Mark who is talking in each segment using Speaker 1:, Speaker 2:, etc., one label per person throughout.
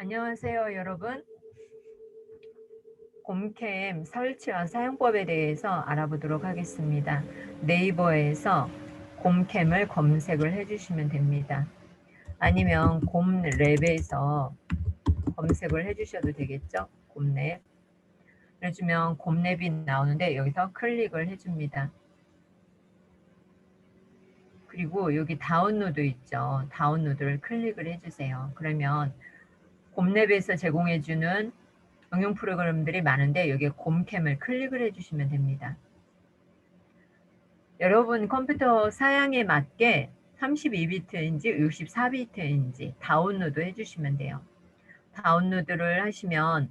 Speaker 1: 안녕하세요, 여러분. 곰캠 설치와 사용법에 대해서 알아보도록 하겠습니다. 네이버에서 곰캠을 검색을 해주시면 됩니다. 아니면 곰랩에서 검색을 해주셔도 되겠죠? 곰랩. 그래주면 곰랩이 나오는데 여기서 클릭을 해줍니다. 그리고 여기 다운로드 있죠? 다운로드를 클릭을 해주세요. 그러면 곰랩에서 제공해주는 응용 프로그램들이 많은데 여기에 곰캠을 클릭을 해주시면 됩니다. 여러분 컴퓨터 사양에 맞게 32비트인지 64비트인지 다운로드 해주시면 돼요. 다운로드를 하시면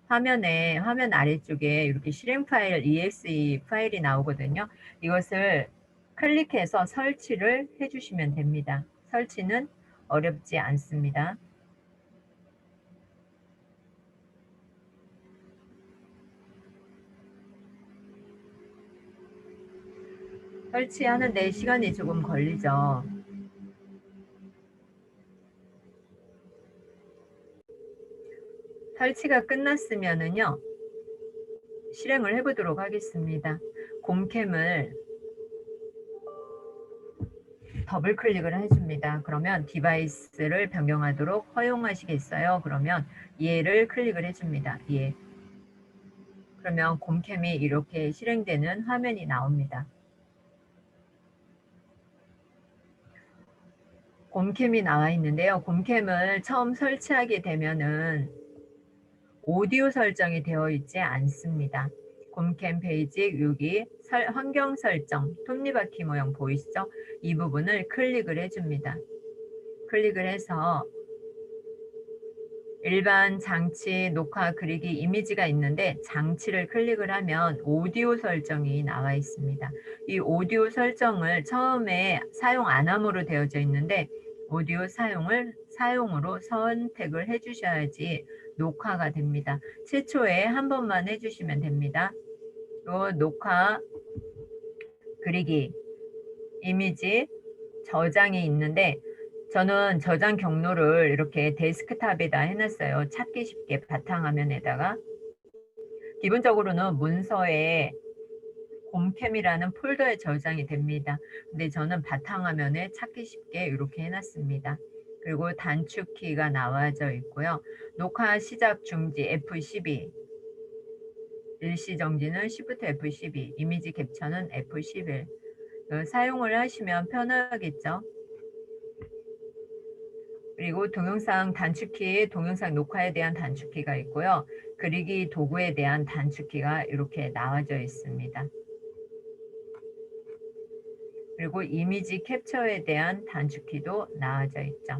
Speaker 1: 화면 아래쪽에 이렇게 실행 파일 exe 파일이 나오거든요. 이것을 클릭해서 설치를 해주시면 됩니다. 설치는 어렵지 않습니다. 설치하는데 시간이 조금 걸리죠. 설치가 끝났으면은요, 실행을 해보도록 하겠습니다. 곰캠을 더블 클릭을 해줍니다. 그러면 디바이스를 변경하도록 허용하시겠어요? 그러면 예를 클릭을 해줍니다. 예. 그러면 곰캠이 이렇게 실행되는 화면이 나옵니다. 곰캠이 나와 있는데요. 곰캠을 처음 설치하게 되면은 오디오 설정이 되어 있지 않습니다. 곰캠 페이지 여기 환경 설정 톱니바퀴 모양 보이시죠? 이 부분을 클릭을 해줍니다. 클릭을 해서 일반 장치 녹화 그리기 이미지가 있는데 장치를 클릭을 하면 오디오 설정이 나와 있습니다. 이 오디오 설정을 처음에 사용 안 함으로 되어져 있는데 오디오 사용으로 선택을 해주셔야지 녹화가 됩니다. 최초에 한 번만 해주시면 됩니다. 또 녹화 그리기 이미지 저장이 있는데 저는 저장 경로를 이렇게 데스크탑에다 해놨어요. 찾기 쉽게 바탕화면에다가. 기본적으로는 문서에 곰캠이라는 폴더에 저장이 됩니다. 근데 저는 바탕화면에 찾기 쉽게 이렇게 해놨습니다. 그리고 단축키가 나와져 있고요. 녹화 시작 중지 F12, 일시 정지는 Shift F12, 이미지 캡처는 F11. 사용을 하시면 편하겠죠. 그리고 동영상 단축키, 동영상 녹화에 대한 단축키가 있고요. 그리기 도구에 대한 단축키가 이렇게 나와져 있습니다. 그리고 이미지 캡처에 대한 단축키도 나와져 있죠.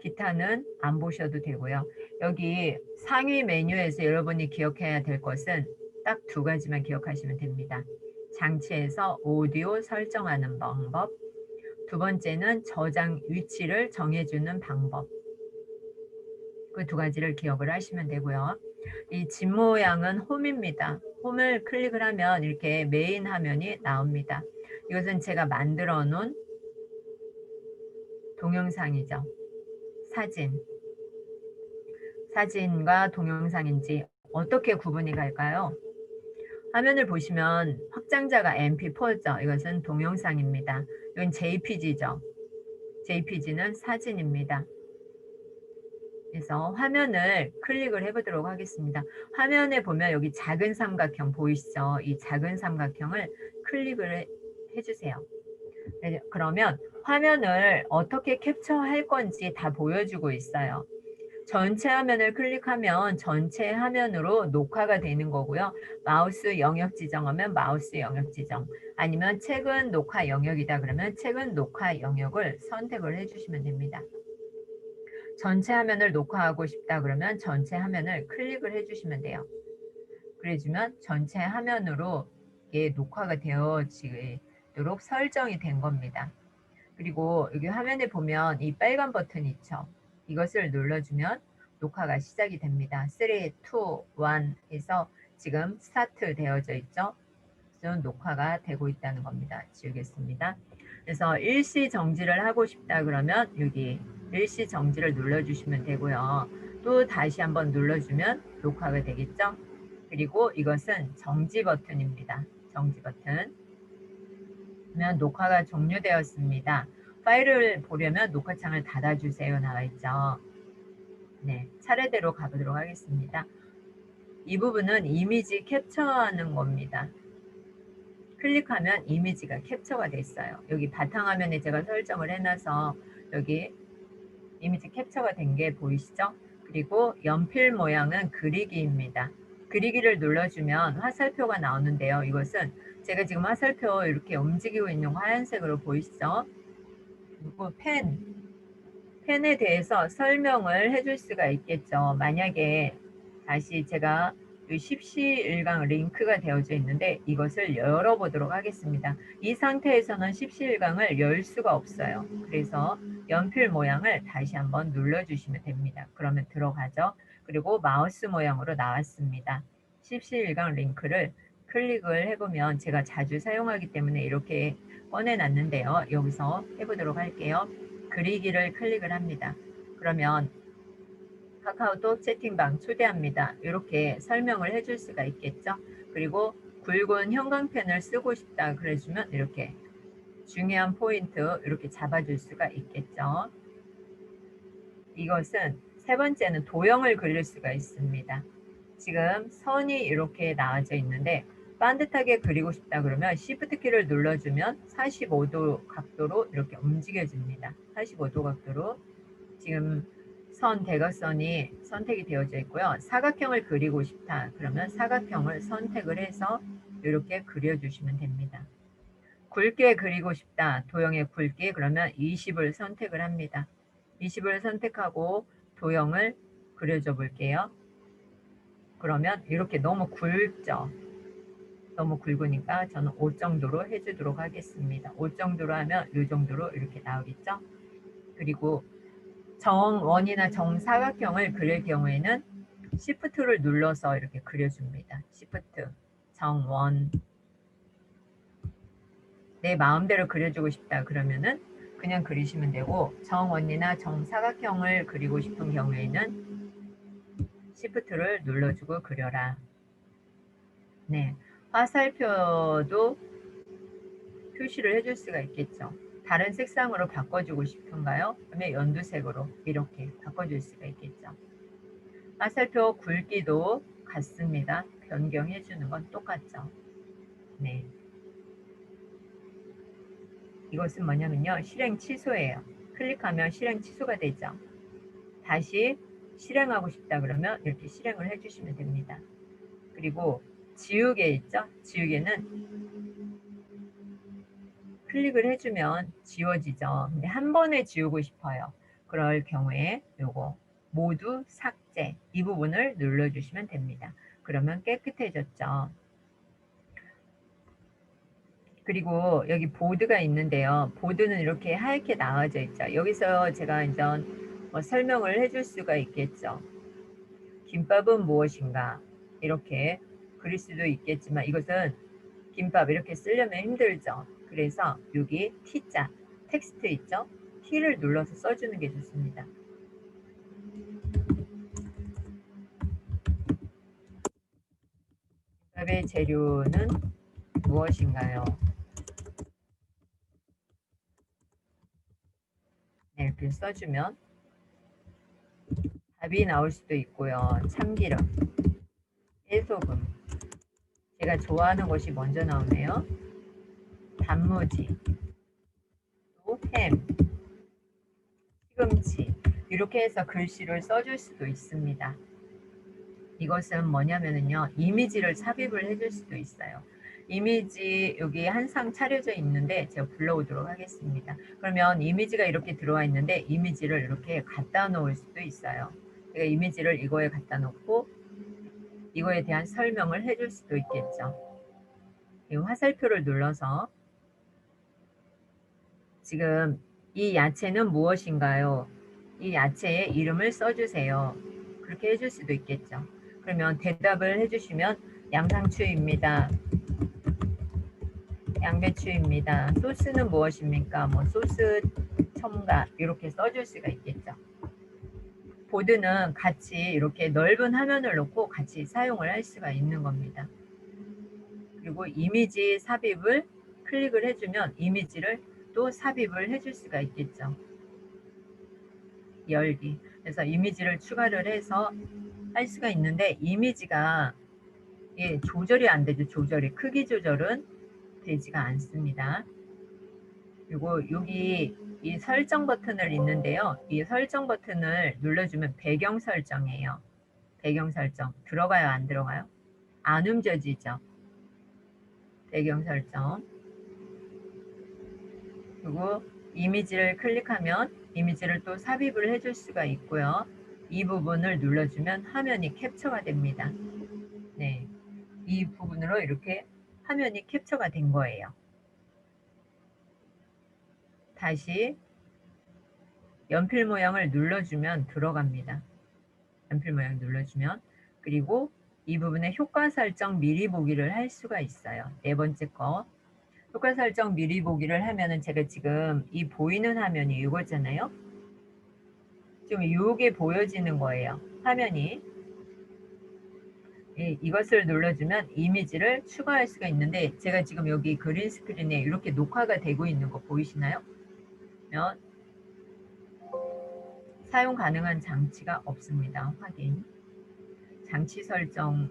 Speaker 1: 기타는 안 보셔도 되고요. 여기 상위 메뉴에서 여러분이 기억해야 될 것은 딱 두 가지만 기억하시면 됩니다. 장치에서 오디오 설정하는 방법, 두 번째는 저장 위치를 정해주는 방법. 그 두 가지를 기억을 하시면 되고요. 이 집 모양은 홈입니다. 홈을 클릭을 하면 이렇게 메인 화면이 나옵니다. 이것은 제가 만들어 놓은 동영상이죠. 사진과 동영상인지 어떻게 구분이 갈까요? 화면을 보시면 확장자가 MP4죠. 이것은 동영상입니다. 이건 JPG죠. JPG는 사진입니다. 그래서 화면을 클릭을 해보도록 하겠습니다. 화면에 보면 여기 작은 삼각형 보이시죠? 이 작은 삼각형을 클릭을 해주세요. 그러면 화면을 어떻게 캡처할 건지 다 보여주고 있어요. 전체 화면을 클릭하면 전체 화면으로 녹화가 되는 거고요. 마우스 영역 지정하면 마우스 영역 지정, 아니면 최근 녹화 영역이다 그러면 최근 녹화 영역을 선택을 해주시면 됩니다. 전체 화면을 녹화하고 싶다 그러면 전체 화면을 클릭을 해주시면 돼요. 그래주면 전체 화면으로 이게 녹화가 되어지도록 설정이 된 겁니다. 그리고 여기 화면에 보면 이 빨간 버튼 있죠. 이것을 눌러주면 녹화가 시작이 됩니다. 3, 2, 1 해서 지금 스타트 되어져 있죠. 지금 녹화가 되고 있다는 겁니다. 지우겠습니다. 그래서 일시 정지를 하고 싶다 그러면 여기 일시 정지를 눌러주시면 되고요. 또 다시 한번 눌러주면 녹화가 되겠죠? 그리고 이것은 정지 버튼입니다. 정지 버튼. 그러면 녹화가 종료되었습니다. 파일을 보려면 녹화창을 닫아주세요 나와 있죠. 네, 차례대로 가보도록 하겠습니다. 이 부분은 이미지 캡처하는 겁니다. 클릭하면 이미지가 캡처가 됐어요. 여기 바탕화면에 제가 설정을 해놔서 여기 이미지 캡처가 된 게 보이시죠? 그리고 연필 모양은 그리기입니다. 그리기를 눌러주면 화살표가 나오는데요. 이것은 제가 지금 화살표 이렇게 움직이고 있는 하얀색으로 보이시죠? 그리고 펜에 대해서 설명을 해줄 수가 있겠죠. 만약에 다시 제가 십시일강 링크가 되어져 있는데 이것을 열어보도록 하겠습니다. 이 상태에서는 십시일강을 열 수가 없어요. 그래서 연필 모양을 다시 한번 눌러주시면 됩니다. 그러면 들어가죠. 그리고 마우스 모양으로 나왔습니다. 십시일강 링크를 클릭을 해보면 제가 자주 사용하기 때문에 이렇게 꺼내놨는데요. 여기서 해보도록 할게요. 그리기를 클릭을 합니다. 그러면 카카오톡 채팅방 초대합니다. 이렇게 설명을 해줄 수가 있겠죠. 그리고 굵은 형광펜을 쓰고 싶다 그래주면 이렇게 중요한 포인트 이렇게 잡아줄 수가 있겠죠. 이것은 세 번째는 도형을 그릴 수가 있습니다. 지금 선이 이렇게 나와져 있는데 반듯하게 그리고 싶다 그러면 Shift 키를 눌러주면 45도 각도로 이렇게 움직여집니다. 45도 각도로 지금 대각선이 선택이 되어져 있고요. 사각형을 그리고 싶다 그러면 사각형을 선택을 해서 이렇게 그려주시면 됩니다. 굵게 그리고 싶다 도형의 굵기 그러면 20을 선택을 합니다. 20을 선택하고 도형을 그려줘 볼게요. 그러면 이렇게 너무 굵죠. 너무 굵으니까 저는 5 정도로 해주도록 하겠습니다. 5 정도로 하면 이 정도로 이렇게 나오겠죠. 그리고 정원이나 정사각형을 그릴 경우에는 Shift를 눌러서 이렇게 그려줍니다. Shift, 정원. 내 마음대로 그려주고 싶다 그러면은 그냥 그리시면 되고 정원이나 정사각형을 그리고 싶은 경우에는 Shift를 눌러주고 그려라. 네, 화살표도 표시를 해줄 수가 있겠죠. 다른 색상으로 바꿔주고 싶은가요? 그러면 연두색으로 이렇게 바꿔줄 수가 있겠죠. 화살표 굵기도 같습니다. 변경해주는 건 똑같죠. 네. 이것은 뭐냐면요. 실행 취소예요. 클릭하면 실행 취소가 되죠. 다시 실행하고 싶다 그러면 이렇게 실행을 해주시면 됩니다. 그리고 지우개 있죠? 지우개는 클릭을 해주면 지워지죠. 근데 한 번에 지우고 싶어요. 그럴 경우에 요거 모두 삭제 이 부분을 눌러주시면 됩니다. 그러면 깨끗해졌죠. 그리고 여기 보드가 있는데요. 보드는 이렇게 하얗게 나와져 있죠. 여기서 제가 이제 설명을 해줄 수가 있겠죠. 김밥은 무엇인가 이렇게 그릴 수도 있겠지만 이것은 김밥 이렇게 쓰려면 힘들죠. 그래서 여기 T자 텍스트 있죠. T를 눌러서 써주는 게 좋습니다. 김밥의 재료는 무엇인가요? 네, 이렇게 써주면 답이 나올 수도 있고요. 참기름, 깨소금, 제가 좋아하는 것이 먼저 나오네요. 단무지, 또 햄, 시금치 이렇게 해서 글씨를 써줄 수도 있습니다. 이것은 뭐냐면요. 이미지를 삽입을 해줄 수도 있어요. 이미지 여기 한 상 차려져 있는데 제가 불러오도록 하겠습니다. 그러면 이미지가 이렇게 들어와 있는데 이미지를 이렇게 갖다 놓을 수도 있어요. 제가 이미지를 이거에 갖다 놓고 이거에 대한 설명을 해줄 수도 있겠죠. 이 화살표를 눌러서 지금 이 야채는 무엇인가요? 이 야채의 이름을 써주세요. 그렇게 해줄 수도 있겠죠. 그러면 대답을 해주시면 양상추입니다. 양배추입니다. 소스는 무엇입니까? 뭐 소스 첨가 이렇게 써줄 수가 있겠죠. 보드는 같이 이렇게 넓은 화면을 놓고 같이 사용을 할 수가 있는 겁니다. 그리고 이미지 삽입을 클릭을 해주면 이미지를 또 삽입을 해줄 수가 있겠죠. 열기. 그래서 이미지를 추가를 해서 할 수가 있는데 이미지가 조절이 안 되죠. 조절이 크기 조절은 되지가 않습니다. 그리고 여기 이 설정 버튼을 있는데요. 이 설정 버튼을 눌러주면 배경 설정이에요. 배경 설정 들어가요, 안 들어가요? 안 움직여지죠. 배경 설정. 그리고 이미지를 클릭하면 이미지를 또 삽입을 해줄 수가 있고요. 이 부분을 눌러주면 화면이 캡처가 됩니다. 네, 이 부분으로 이렇게 화면이 캡처가 된 거예요. 다시 연필 모양을 눌러주면 들어갑니다. 연필 모양 눌러주면. 그리고 이 부분에 효과 설정 미리 보기를 할 수가 있어요. 네 번째 거. 효과 설정 미리 보기를 하면은 제가 지금 이 보이는 화면이 이거잖아요. 지금 이게 보여지는 거예요. 화면이. 이것을 눌러주면 이미지를 추가할 수가 있는데 제가 지금 여기 그린 스크린에 이렇게 녹화가 되고 있는 거 보이시나요? 사용 가능한 장치가 없습니다. 확인. 장치 설정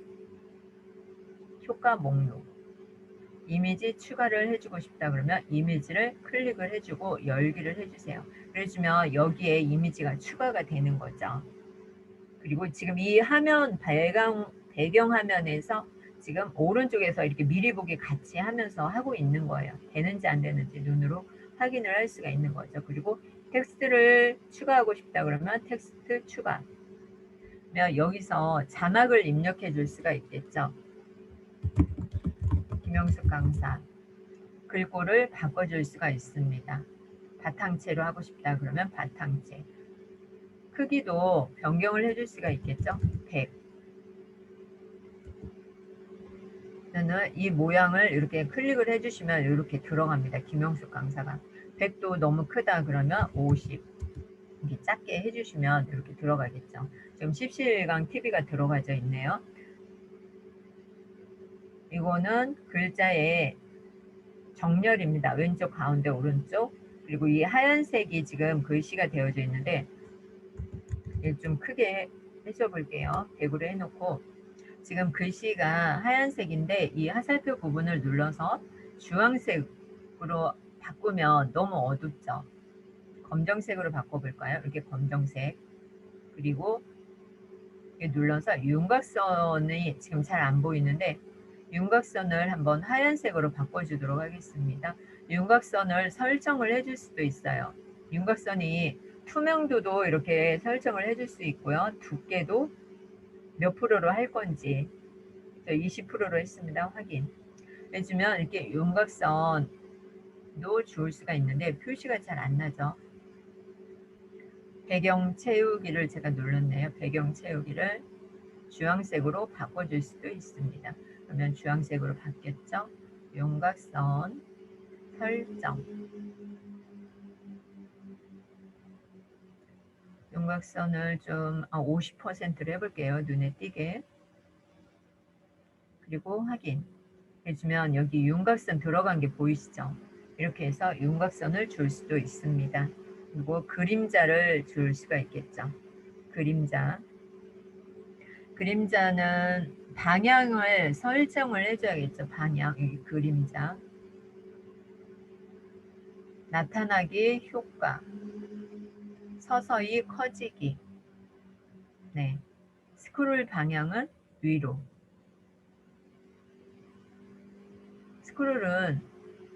Speaker 1: 효과 목록. 이미지 추가를 해주고 싶다 그러면 이미지를 클릭을 해주고 열기를 해주세요. 그래주면 여기에 이미지가 추가가 되는 거죠. 그리고 지금 이 화면 배경 화면에서 지금 오른쪽에서 이렇게 미리 보기 같이 하면서 하고 있는 거예요. 되는지 안 되는지 눈으로 확인을 할 수가 있는 거죠. 그리고 텍스트를 추가하고 싶다 그러면 텍스트 추가. 여기서 자막을 입력해 줄 수가 있겠죠. 김영숙 강사. 글꼴을 바꿔줄 수가 있습니다. 바탕체로 하고 싶다 그러면 바탕체. 크기도 변경을 해줄 수가 있겠죠. 100. 저는 이 모양을 이렇게 클릭을 해주시면 이렇게 들어갑니다. 김영숙 강사가. 100도 너무 크다 그러면 50. 이렇게 작게 해주시면 이렇게 들어가겠죠. 지금 십시일강 TV가 들어가져 있네요. 이거는 글자의 정렬입니다. 왼쪽 가운데 오른쪽. 그리고 이 하얀색이 지금 글씨가 되어져 있는데 좀 크게 해줘 볼게요. 100으로 해놓고 지금 글씨가 하얀색인데 이 화살표 부분을 눌러서 주황색으로 바꾸면 너무 어둡죠. 검정색으로 바꿔볼까요? 이렇게 검정색. 그리고 눌러서 윤곽선이 지금 잘 안 보이는데 윤곽선을 한번 하얀색으로 바꿔주도록 하겠습니다. 윤곽선을 설정을 해줄 수도 있어요. 윤곽선이 투명도도 이렇게 설정을 해줄 수 있고요. 두께도 몇 프로로 할 건지 20%로 했습니다. 확인 해주면 이렇게 윤곽선도 줄 수가 있는데 표시가 잘 안 나죠. 배경 채우기를 제가 눌렀네요. 배경 채우기를 주황색으로 바꿔줄 수도 있습니다. 그러면 주황색으로 바뀌었죠. 윤곽선 설정. 윤곽선을 좀 50%로 해볼게요. 눈에 띄게. 그리고 확인 해주면 여기 윤곽선 들어간 게 보이시죠? 이렇게 해서 윤곽선을 줄 수도 있습니다. 그리고 그림자를 줄 수가 있겠죠. 그림자는 방향을 설정을 해줘야겠죠. 방향, 이 그림자. 나타나기 효과. 서서히 커지기. 네. 스크롤 방향은 위로. 스크롤은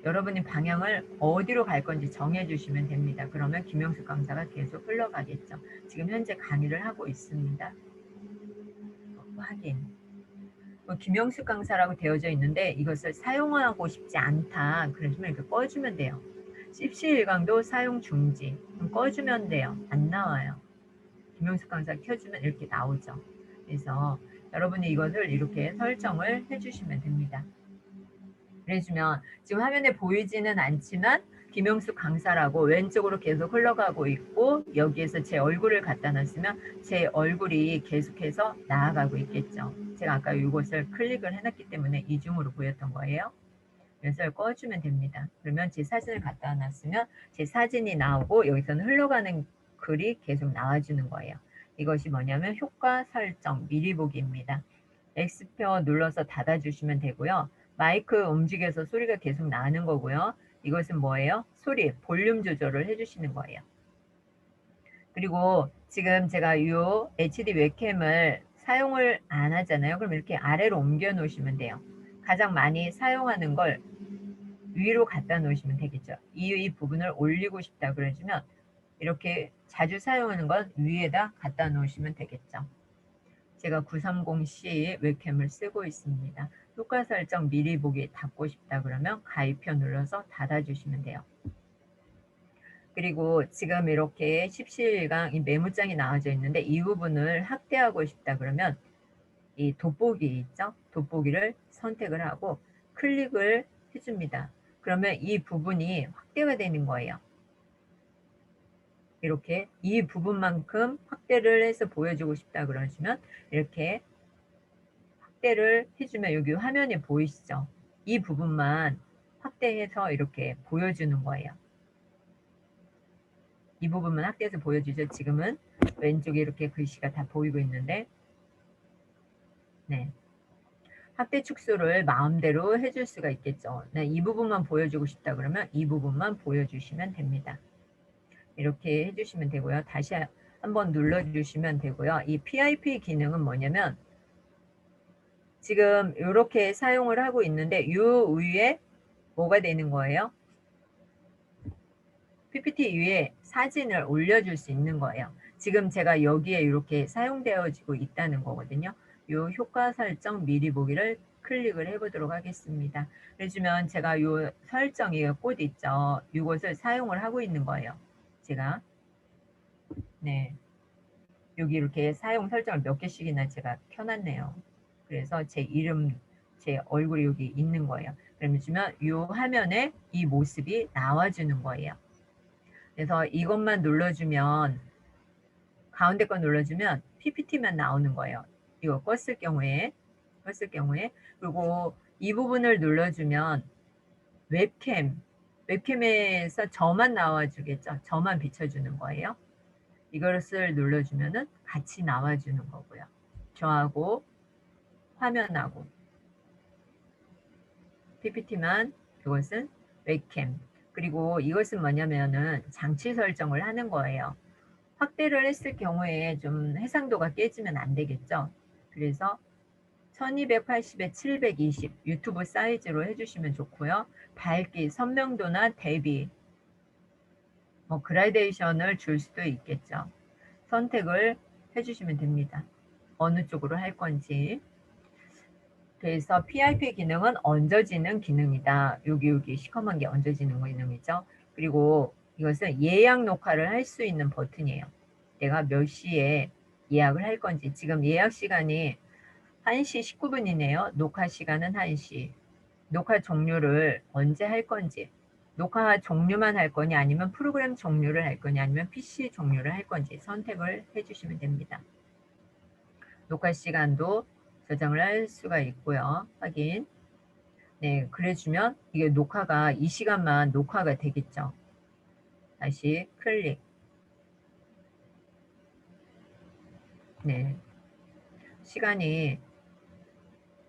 Speaker 1: 여러분이 방향을 어디로 갈 건지 정해주시면 됩니다. 그러면 김영숙 강사가 계속 흘러가겠죠. 지금 현재 강의를 하고 있습니다. 확인. 김영숙 강사라고 되어져 있는데 이것을 사용하고 싶지 않다. 그러시면 이렇게 꺼주면 돼요. 십시일강도 사용 중지. 꺼주면 돼요. 안 나와요. 김영숙 강사 켜주면 이렇게 나오죠. 그래서 여러분이 이것을 이렇게 설정을 해주시면 됩니다. 그래주면 지금 화면에 보이지는 않지만 김영수 강사라고 왼쪽으로 계속 흘러가고 있고 여기에서 제 얼굴을 갖다 놨으면 제 얼굴이 계속해서 나아가고 있겠죠. 제가 아까 이것을 클릭을 해놨기 때문에 이중으로 보였던 거예요. 그래서 꺼주면 됩니다. 그러면 제 사진을 갖다 놨으면 제 사진이 나오고 여기서는 흘러가는 글이 계속 나와주는 거예요. 이것이 뭐냐면 효과 설정 미리 보기입니다. X표 눌러서 닫아주시면 되고요. 마이크 움직여서 소리가 계속 나는 거고요. 이것은 뭐예요? 소리, 볼륨 조절을 해주시는 거예요. 그리고 지금 제가 이 HD 웹캠을 사용을 안 하잖아요. 그럼 이렇게 아래로 옮겨 놓으시면 돼요. 가장 많이 사용하는 걸 위로 갖다 놓으시면 되겠죠. 이 부분을 올리고 싶다 그러시면 이렇게 자주 사용하는 건 위에다 갖다 놓으시면 되겠죠. 제가 930C 웹캠을 쓰고 있습니다. 효과 설정 미리 보기 닫고 싶다 그러면 가입표 눌러서 닫아주시면 돼요. 그리고 지금 이렇게 17강 이 메모장이 나와져 있는데 이 부분을 확대하고 싶다 그러면 이 돋보기 있죠? 돋보기를 선택을 하고 클릭을 해줍니다. 그러면 이 부분이 확대가 되는 거예요. 이렇게 이 부분만큼 확대를 해서 보여주고 싶다 그러시면 이렇게 확대를 해주면 여기 화면에 보이시죠? 이 부분만 확대해서 이렇게 보여주는 거예요. 이 부분만 확대해서 보여주죠. 지금은 왼쪽에 이렇게 글씨가 다 보이고 있는데 네. 확대 축소를 마음대로 해줄 수가 있겠죠. 네, 이 부분만 보여주고 싶다 그러면 이 부분만 보여주시면 됩니다. 이렇게 해주시면 되고요. 다시 한번 눌러주시면 되고요. 이 PIP 기능은 뭐냐면 지금 이렇게 사용을 하고 있는데 이 위에 뭐가 되는 거예요? PPT 위에 사진을 올려줄 수 있는 거예요. 지금 제가 여기에 이렇게 사용되어지고 있다는 거거든요. 이 효과 설정 미리 보기를 클릭을 해보도록 하겠습니다. 그래주면 제가 이 설정이 꽃 있죠. 이것을 사용을 하고 있는 거예요. 제가 네 여기 이렇게 사용 설정을 몇 개씩이나 제가 켜놨네요. 그래서 제 이름, 제 얼굴이 여기 있는 거예요. 그러면 이 화면에 이 모습이 나와주는 거예요. 그래서 이것만 눌러주면 가운데 거 눌러주면 PPT만 나오는 거예요. 이거 껐을 경우에 그리고 이 부분을 눌러주면 웹캠에서 저만 나와주겠죠. 저만 비춰주는 거예요. 이것을 눌러주면은 같이 나와주는 거고요. 저하고 화면하고 PPT만 그것은 웹캠. 그리고 이것은 뭐냐면은 장치 설정을 하는 거예요. 확대를 했을 경우에 좀 해상도가 깨지면 안 되겠죠. 그래서 1280에 720 유튜브 사이즈로 해주시면 좋고요. 밝기, 선명도나 대비, 뭐 그라데이션을 줄 수도 있겠죠. 선택을 해주시면 됩니다. 어느 쪽으로 할 건지. 그래서 PIP 기능은 얹어지는 기능이다. 여기 시커먼 게 얹어지는 기능이죠. 그리고 이것은 예약 녹화를 할 수 있는 버튼이에요. 내가 몇 시에 예약을 할 건지. 지금 예약 시간이 1시 19분이네요. 녹화 시간은 1시. 녹화 종료를 언제 할 건지. 녹화 종료만 할 거냐 아니면 프로그램 종료를 할 거냐 아니면 PC 종료를 할 건지 선택을 해주시면 됩니다. 녹화 시간도 저장을 할 수가 있고요. 확인. 네, 그래주면 이게 녹화가 이 시간만 녹화가 되겠죠. 다시 클릭. 네, 시간이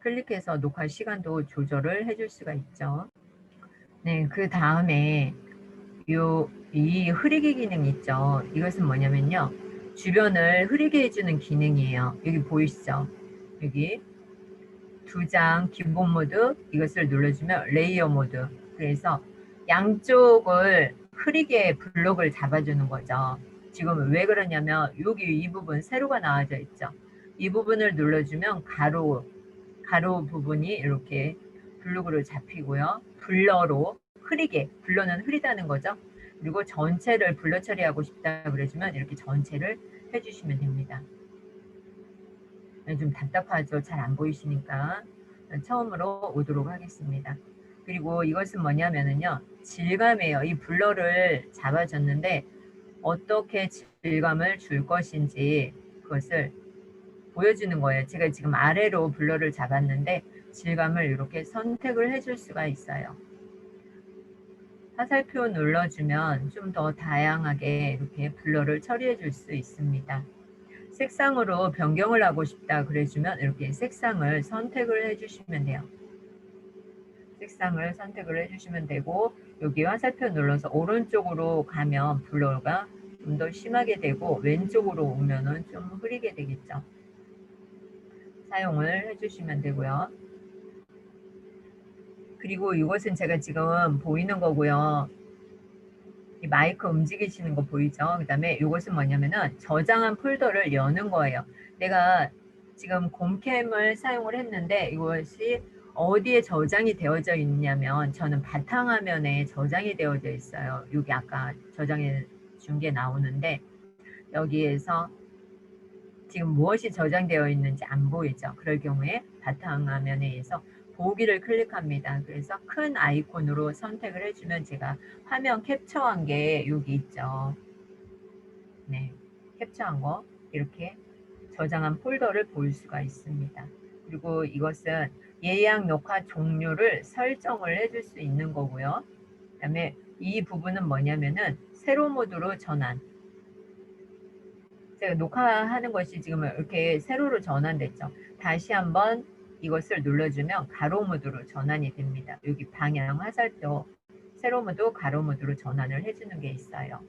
Speaker 1: 클릭해서 녹화 시간도 조절을 해줄 수가 있죠. 네, 그 다음에 이 흐리기 기능 있죠. 이것은 뭐냐면요. 주변을 흐리게 해주는 기능이에요. 여기 보이시죠? 여기 2장 기본 모드 이것을 눌러주면 레이어 모드. 그래서 양쪽을 흐리게 블록을 잡아주는 거죠. 지금 왜 그러냐면 여기 이 부분 세로가 나와져 있죠. 이 부분을 눌러주면 가로 부분이 이렇게 블록으로 잡히고요. 블러로 흐리게, 블러는 흐리다는 거죠. 그리고 전체를 블러 처리하고 싶다 그러시면 이렇게 전체를 해주시면 됩니다. 좀 답답하죠. 잘 안 보이시니까 처음으로 오도록 하겠습니다. 그리고 이것은 뭐냐면은요. 질감이에요. 이 블러를 잡아줬는데 어떻게 질감을 줄 것인지 그것을 보여주는 거예요. 제가 지금 아래로 블러를 잡았는데 질감을 이렇게 선택을 해줄 수가 있어요. 화살표 눌러주면 좀 더 다양하게 이렇게 블러를 처리해 줄 수 있습니다. 색상으로 변경을 하고 싶다 그래주면 이렇게 색상을 선택을 해주시면 돼요. 색상을 선택을 해주시면 되고 여기 화살표 눌러서 오른쪽으로 가면 블러가 좀 더 심하게 되고 왼쪽으로 오면은 좀 흐리게 되겠죠. 사용을 해주시면 되고요. 그리고 이것은 제가 지금 보이는 거고요. 이 마이크 움직이시는 거 보이죠? 그 다음에 이것은 뭐냐면은 저장한 폴더를 여는 거예요. 내가 지금 곰캠을 사용을 했는데 이것이 어디에 저장이 되어져 있냐면 저는 바탕화면에 저장이 되어져 있어요. 여기 아까 저장해 준 게 나오는데 여기에서 지금 무엇이 저장되어 있는지 안 보이죠? 그럴 경우에 바탕화면에서 보기를 클릭합니다. 그래서 큰 아이콘으로 선택을 해주면 제가 화면 캡처한 게 여기 있죠. 네, 캡처한 거 이렇게 저장한 폴더를 볼 수가 있습니다. 그리고 이것은 예약 녹화 종류를 설정을 해줄 수 있는 거고요. 그 다음에 이 부분은 뭐냐면은 세로 모드로 전환. 제가 녹화하는 것이 지금 이렇게 세로로 전환됐죠. 다시 한번 이것을 눌러주면 가로 모드로 전환이 됩니다. 여기 방향 화살표 세로 모드, 가로 모드로 전환을 해주는 게 있어요.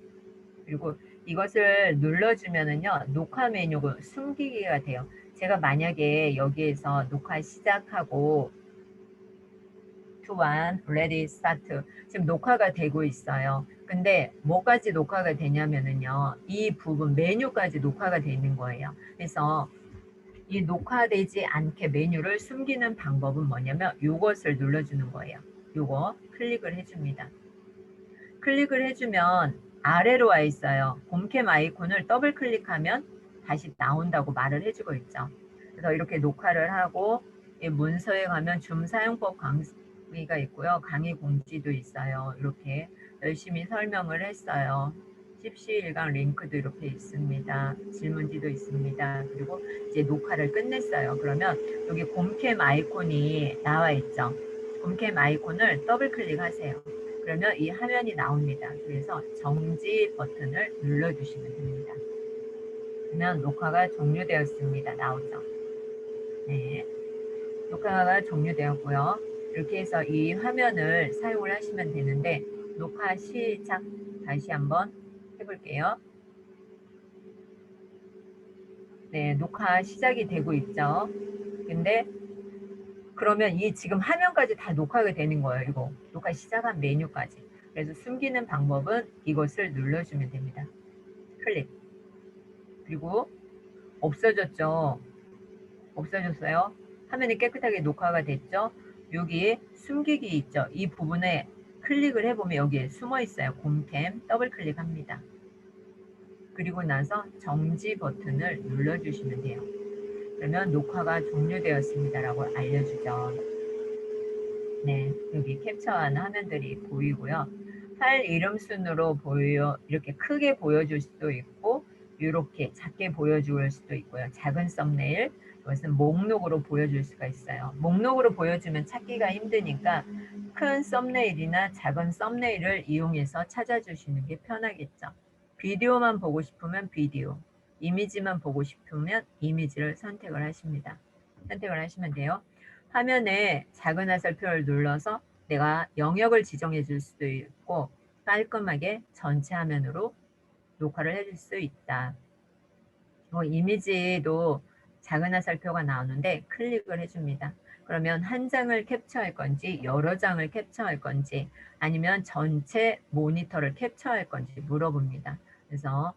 Speaker 1: 그리고 이것을 눌러주면은요, 녹화 메뉴가 숨기기가 돼요. 제가 만약에 여기에서 녹화 시작하고 투원 레디 스타트 지금 녹화가 되고 있어요. 근데 뭐까지 녹화가 되냐면은요, 이 부분 메뉴까지 녹화가 되는 거예요. 그래서 이 녹화되지 않게 메뉴를 숨기는 방법은 뭐냐면 이것을 눌러주는 거예요. 이거 클릭을 해줍니다. 클릭을 해주면 아래로 와 있어요. 홈캠 아이콘을 더블 클릭하면 다시 나온다고 말을 해주고 있죠. 그래서 이렇게 녹화를 하고 이 문서에 가면 줌 사용법 강의가 있고요. 강의 공지도 있어요. 이렇게 열심히 설명을 했어요. 십시일강 링크도 이렇게 있습니다. 질문지도 있습니다. 그리고 이제 녹화를 끝냈어요. 그러면 여기 곰캠 아이콘이 나와 있죠. 곰캠 아이콘을 더블 클릭하세요. 그러면 이 화면이 나옵니다. 그래서 정지 버튼을 눌러주시면 됩니다. 그러면 녹화가 종료되었습니다. 나오죠. 네, 녹화가 종료되었고요. 이렇게 해서 이 화면을 사용을 하시면 되는데 녹화 시작 다시 한번 해볼게요. 네, 녹화 시작이 되고 있죠. 근데 그러면 이 지금 화면까지 다 녹화가 되는 거예요. 이거 녹화 시작한 메뉴까지. 그래서 숨기는 방법은 이것을 눌러주면 됩니다. 클릭. 그리고 없어졌죠. 없어졌어요. 화면이 깨끗하게 녹화가 됐죠. 여기 숨기기 있죠. 이 부분에 클릭을 해보면 여기에 숨어 있어요. 곰캠 더블 클릭합니다. 그리고 나서 정지 버튼을 눌러주시면 돼요. 그러면 녹화가 종료되었습니다 라고 알려주죠. 네, 여기 캡처한 화면들이 보이고요. 파일 이름 순으로 이렇게 크게 보여줄 수도 있고 이렇게 작게 보여줄 수도 있고요. 작은 썸네일, 이것은 목록으로 보여줄 수가 있어요. 목록으로 보여주면 찾기가 힘드니까 큰 썸네일이나 작은 썸네일을 이용해서 찾아주시는 게 편하겠죠. 비디오만 보고 싶으면 비디오, 이미지만 보고 싶으면 이미지를 선택을 하십니다. 선택을 하시면 돼요. 화면에 작은 화살표를 눌러서 내가 영역을 지정해 줄 수도 있고 깔끔하게 전체 화면으로 녹화를 해줄 수 있다. 이미지도 작은 화살표가 나오는데 클릭을 해줍니다. 그러면 한 장을 캡처할 건지 여러 장을 캡처할 건지 아니면 전체 모니터를 캡처할 건지 물어봅니다. 그래서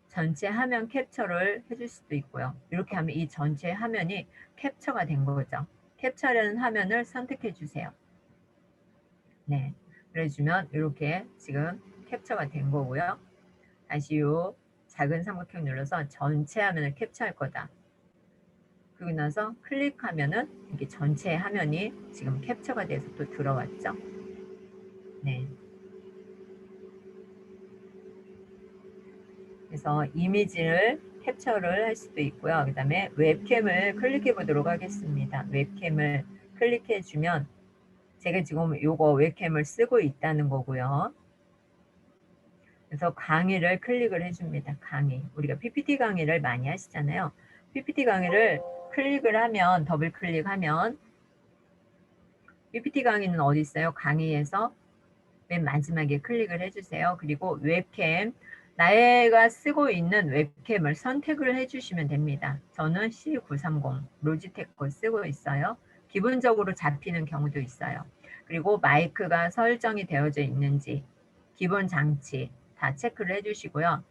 Speaker 1: 전체 화면 캡처를 해줄 수도 있고요. 이렇게 하면 이 전체 화면이 캡처가 된 거죠. 캡처하려는 화면을 선택해 주세요. 네, 그래주면 이렇게 지금 캡처가 된 거고요. 다시 요 작은 삼각형 눌러서 전체 화면을 캡처할 거다. 그리고 나서 클릭하면은 이게 전체 화면이 지금 캡처가 돼서 또 들어왔죠. 네. 그래서 이미지를 캡처를 할 수도 있고요. 그 다음에 웹캠을 클릭해 보도록 하겠습니다. 웹캠을 클릭해 주면 제가 지금 요거 웹캠을 쓰고 있다는 거고요. 그래서 강의를 클릭을 해줍니다. 강의. 우리가 PPT 강의를 많이 하시잖아요. PPT 강의를 클릭을 하면, 더블 클릭하면 PPT 강의는 어디 있어요? 강의에서 맨 마지막에 클릭을 해주세요. 그리고 웹캠, 나가 쓰고 있는 웹캠을 선택을 해주시면 됩니다. 저는 C930 로지텍 거 쓰고 있어요. 기본적으로 잡히는 경우도 있어요. 그리고 마이크가 설정이 되어져 있는지 기본 장치 다 체크를 해주시고요.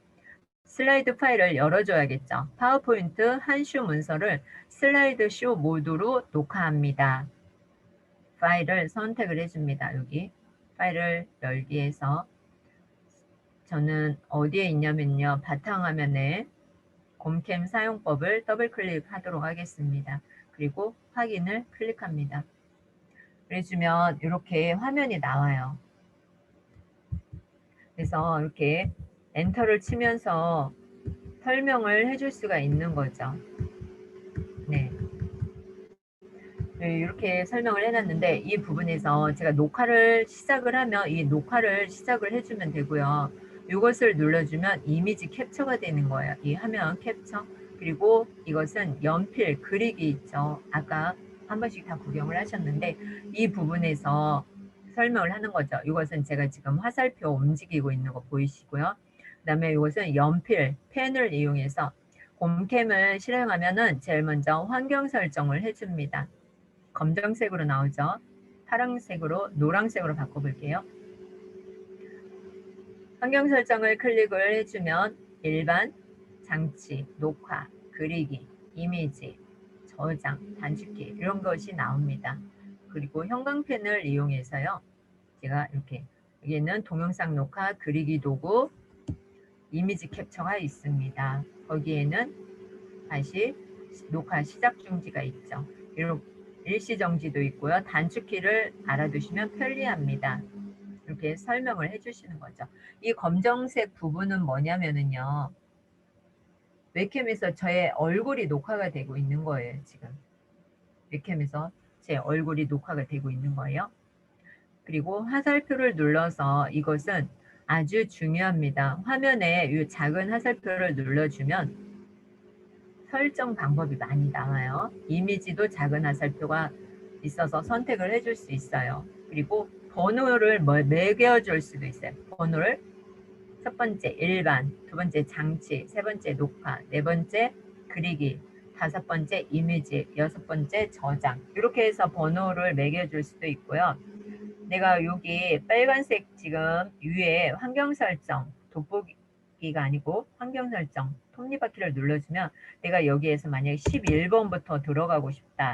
Speaker 1: 슬라이드 파일을 열어줘야겠죠. 파워포인트 한슈 문서를 슬라이드 쇼 모드로 녹화합니다. 파일을 선택을 해줍니다. 여기 파일을 열기해서 저는 어디에 있냐면요. 바탕화면에 곰캠 사용법을 더블 클릭하도록 하겠습니다. 그리고 확인을 클릭합니다. 그래주면 이렇게 화면이 나와요. 그래서 이렇게 엔터를 치면서 설명을 해줄 수가 있는 거죠. 네. 이렇게 설명을 해놨는데 이 부분에서 제가 녹화를 시작을 하면 이 녹화를 시작을 해주면 되고요. 이것을 눌러주면 이미지 캡처가 되는 거예요. 이 화면 캡처. 그리고 이것은 연필 그리기 있죠. 아까 한 번씩 다 구경을 하셨는데 이 부분에서 설명을 하는 거죠. 이것은 제가 지금 화살표 움직이고 있는 거 보이시고요. 그 다음에 이것은 연필, 펜을 이용해서 곰캠을 실행하면은 제일 먼저 환경 설정을 해줍니다. 검정색으로 나오죠. 파란색으로 노란색으로 바꿔볼게요. 환경 설정을 클릭을 해주면 일반, 장치, 녹화, 그리기, 이미지, 저장, 단축키 이런 것이 나옵니다. 그리고 형광펜을 이용해서요. 제가 이렇게 여기는 동영상 녹화, 그리기 도구, 이미지 캡처가 있습니다. 거기에는 다시 녹화 시작 중지가 있죠. 이렇게 일시정지도 있고요. 단축키를 알아두시면 편리합니다. 이렇게 설명을 해주시는 거죠. 이 검정색 부분은 뭐냐면은요. 웹캠에서 저의 얼굴이 녹화가 되고 있는 거예요. 지금 웹캠에서 제 얼굴이 녹화가 되고 있는 거예요. 그리고 화살표를 눌러서 이것은 아주 중요합니다. 화면에 이 작은 화살표를 눌러주면 설정 방법이 많이 나와요. 이미지도 작은 화살표가 있어서 선택을 해줄 수 있어요. 그리고 번호를 매겨줄 수도 있어요. 번호를 첫 번째 일반, 두 번째 장치, 세 번째 녹화, 네 번째 그리기, 다섯 번째 이미지, 여섯 번째 저장. 이렇게 해서 번호를 매겨줄 수도 있고요. 내가 여기 빨간색 지금 위에 환경 설정, 돋보기가 아니고 환경 설정, 톱니바퀴를 눌러주면 내가 여기에서 만약에 11번부터 들어가고 싶다.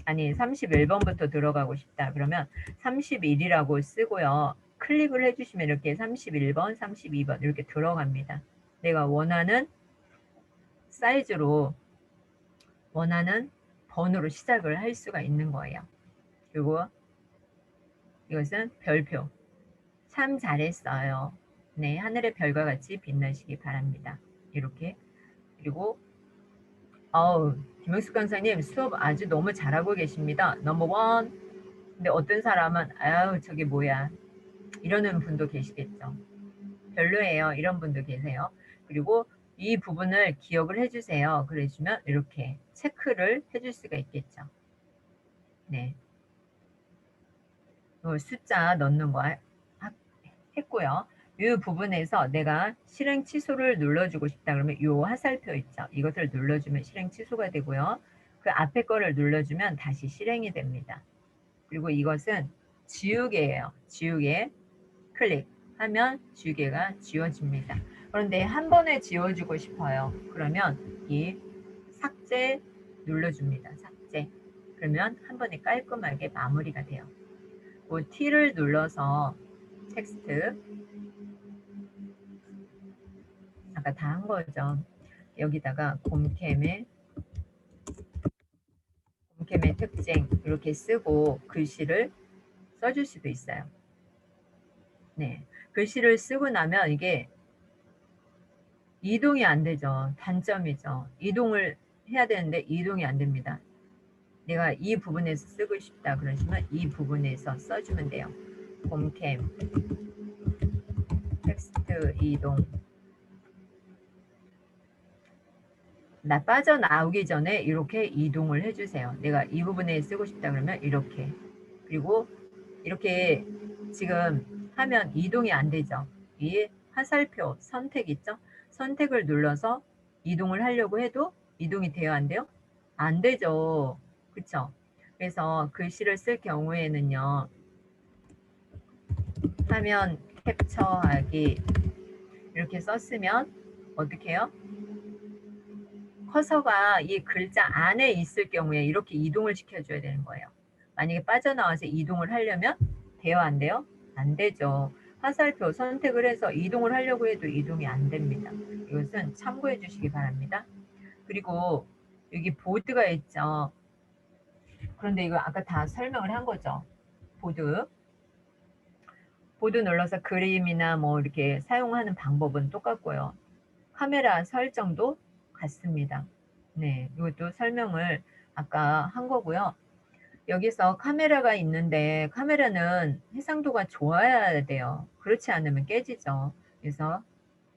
Speaker 1: 아니 31번부터 들어가고 싶다. 그러면 31이라고 쓰고요. 클릭을 해주시면 이렇게 31번, 32번 이렇게 들어갑니다. 내가 원하는 사이즈로 원하는 번호로 시작을 할 수가 있는 거예요. 그리고 이것은 별표. 참 잘했어요. 네, 하늘의 별과 같이 빛나시기 바랍니다. 이렇게. 그리고 김영숙 강사님 수업 아주 너무 잘하고 계십니다. 넘버 원. 근데 어떤 사람은 아유 저게 뭐야 이러는 분도 계시겠죠. 별로예요. 이런 분도 계세요. 그리고 이 부분을 기억을 해주세요. 그래주면 이렇게 체크를 해줄 수가 있겠죠. 네. 숫자 넣는 거 했고요. 이 부분에서 내가 실행 취소를 눌러주고 싶다 그러면 이 화살표 있죠. 이것을 눌러주면 실행 취소가 되고요. 그 앞에 거를 눌러주면 다시 실행이 됩니다. 그리고 이것은 지우개예요. 지우개 클릭하면 지우개가 지워집니다. 그런데 한 번에 지워주고 싶어요. 그러면 이 삭제 눌러줍니다. 삭제. 그러면 한 번에 깔끔하게 마무리가 돼요. 그 T를 눌러서 텍스트 아까 다 한 거죠. 여기다가 곰캠에 곰캠의 특징 이렇게 쓰고 글씨를 써줄 수도 있어요. 네, 글씨를 쓰고 나면 이게 이동이 안 되죠. 단점이죠. 이동을 해야 되는데 이동이 안 됩니다. 내가 이 부분에서 쓰고 싶다 그러시면 이 부분에서 써주면 돼요. 곰캠 텍스트 이동. 나 빠져나오기 전에 이렇게 이동을 해주세요. 내가 이 부분에 쓰고 싶다 그러면 이렇게. 그리고 이렇게 지금 하면 이동이 안 되죠. 이 화살표 선택 있죠? 선택을 눌러서 이동을 하려고 해도 이동이 돼요, 안 돼요? 안 되죠. 그쵸? 그래서 글씨를 쓸 경우에는요. 화면 캡처하기 이렇게 썼으면 어떻게 해요? 커서가 이 글자 안에 있을 경우에 이렇게 이동을 시켜줘야 되는 거예요. 만약에 빠져나와서 이동을 하려면 돼요, 안 돼요? 안 되죠. 화살표 선택을 해서 이동을 하려고 해도 이동이 안 됩니다. 이것은 참고해 주시기 바랍니다. 그리고 여기 보드가 있죠. 그런데 이거 아까 다 설명을 한 거죠. 보드. 보드 눌러서 그림이나 뭐 이렇게 사용하는 방법은 똑같고요. 카메라 설정도 같습니다. 네, 이것도 설명을 아까 한 거고요. 여기서 카메라가 있는데 카메라는 해상도가 좋아야 돼요. 그렇지 않으면 깨지죠. 그래서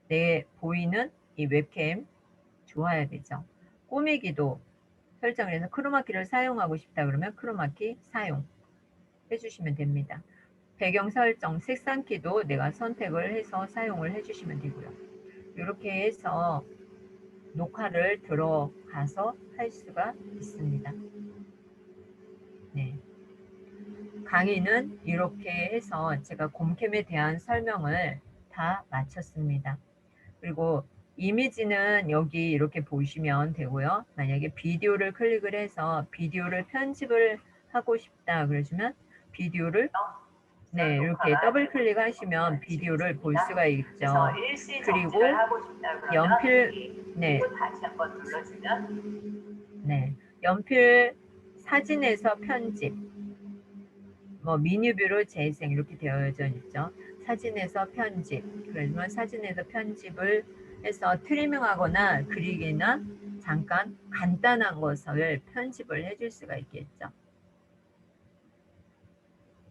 Speaker 1: 내 보이는 이 웹캠 좋아야 되죠. 꾸미기도 설정을 해서 크로마키를 사용하고 싶다 그러면 크로마키 사용 해주시면 됩니다. 배경 설정, 색상키도 내가 선택을 해서 사용을 해주시면 되고요. 이렇게 해서 녹화를 들어가서 할 수가 있습니다. 네. 강의는 이렇게 해서 제가 곰캠에 대한 설명을 다 마쳤습니다. 그리고 이미지는 여기 이렇게 보시면 되고요. 만약에 비디오를 클릭을 해서 비디오를 편집을 하고 싶다 그러시면 비디오를 네, 이렇게 더블 클릭하시면 비디오를 볼 수가 있죠. 그리고 연필 네, 네, 연필 사진에서 편집 뭐 미니뷰로 재생 이렇게 되어져 있죠. 사진에서 편집. 그러면 사진에서 편집을 해서 트리밍하거나 그리기나 잠깐 간단한 것을 편집을 해줄 수가 있겠죠.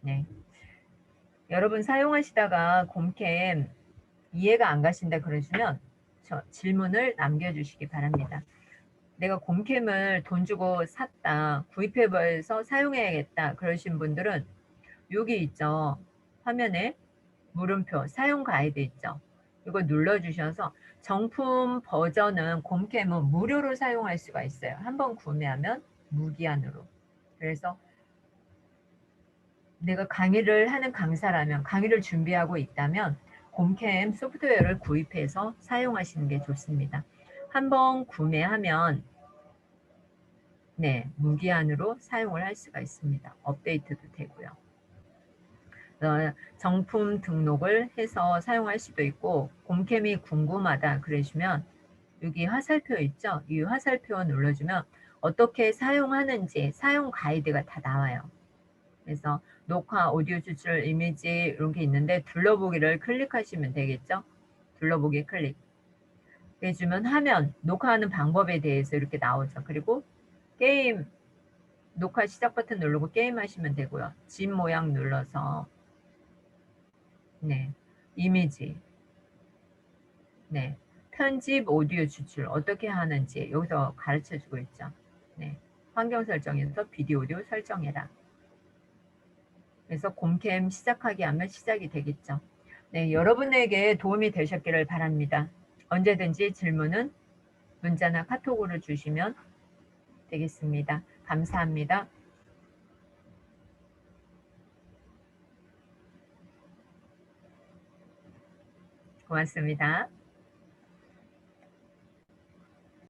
Speaker 1: 네. 여러분 사용하시다가 곰캠 이해가 안 가신다 그러시면 질문을 남겨주시기 바랍니다. 내가 곰캠을 돈 주고 샀다, 구입해서 사용해야겠다 그러신 분들은 여기 있죠. 화면에 물음표 사용 가이드 있죠. 이거 눌러주셔서 정품 버전은 곰캠은 무료로 사용할 수가 있어요. 한번 구매하면 무기한으로. 그래서 내가 강의를 하는 강사라면 강의를 준비하고 있다면 곰캠 소프트웨어를 구입해서 사용하시는 게 좋습니다. 한번 구매하면 네, 무기한으로 사용을 할 수가 있습니다. 업데이트도 되고요. 정품 등록을 해서 사용할 수도 있고 곰캠이 궁금하다 그러시면 여기 화살표 있죠? 이 화살표 눌러주면 어떻게 사용하는지 사용 가이드가 다 나와요. 그래서 녹화, 오디오 추출, 이미지 이런 게 있는데 둘러보기를 클릭하시면 되겠죠? 둘러보기 클릭 해주면 화면, 녹화하는 방법에 대해서 이렇게 나오죠. 그리고 게임, 녹화 시작 버튼 누르고 게임 하시면 되고요. 집 모양 눌러서 네, 이미지 네, 편집, 오디오 추출 어떻게 하는지 여기서 가르쳐주고 있죠. 네, 환경 설정에서 비디오, 오디오 설정해라. 그래서 곰캠 시작하기 하면 시작이 되겠죠. 네, 여러분에게 도움이 되셨기를 바랍니다. 언제든지 질문은 문자나 카톡으로 주시면 되겠습니다. 감사합니다. 고맙습니다.